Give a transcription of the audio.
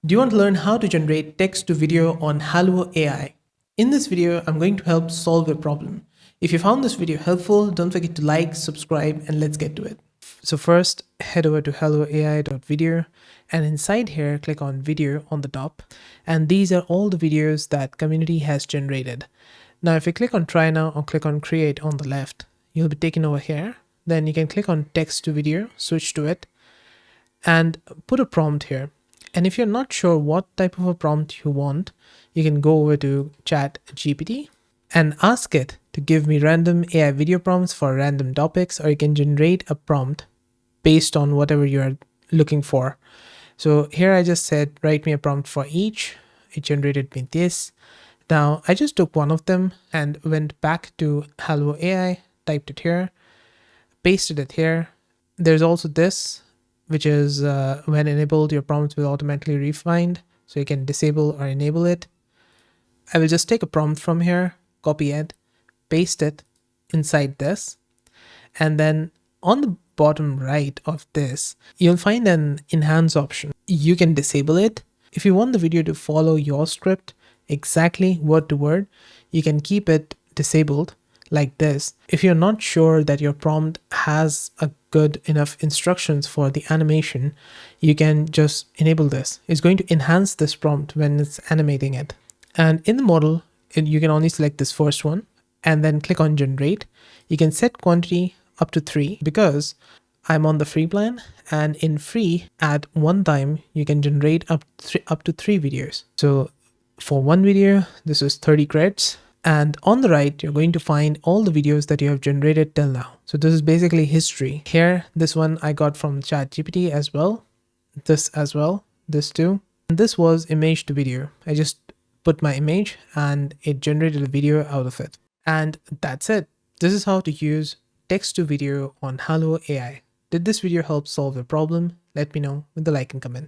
Do you want to learn how to generate text to video on Hailuo AI? In this video, I'm going to help solve your problem. If you found this video helpful, don't forget to like, subscribe, and let's get to it. So first, head over to hailuoai.video, and inside here, click on video on the top. And these are all the videos that community has generated. Now, if you click on try now or click on create on the left, you'll be taken over here. Then you can click on text to video, switch to it, and put a prompt here. And if you're not sure what type of a prompt you want, you can go over to Chat GPT and ask it to give me random AI video prompts for random topics, or you can generate a prompt based on whatever you're looking for. So here I just said, write me a prompt for each. It generated me this. Now I just took one of them and went back to Hailuo AI, typed it here, pasted it here. There's also this, which is when enabled, your prompts will automatically refind. So you can disable or enable it. I will just take a prompt from here, copy it, paste it inside this. And then on the bottom right of this, you'll find an enhance option. You can disable it. If you want the video to follow your script exactly word to word, you can keep it disabled like this. If you're not sure that your prompt has a good enough instructions for the animation, you can just enable this. It's going to enhance this prompt when it's animating it. And in the model, you can only select this first one and then click on generate. You can set quantity up to 3 because I'm on the free plan, and in free at one time you can generate up to 3 videos. So for one video, this is 30 credits. And on the right, you're going to find all the videos that you have generated till now. So this is basically history. Here, this one I got from ChatGPT as well. This as well, this too. And this was image to video. I just put my image and it generated a video out of it. And that's it. This is how to use text to video on Hailuo AI. Did this video help solve your problem? Let me know with the like and comment.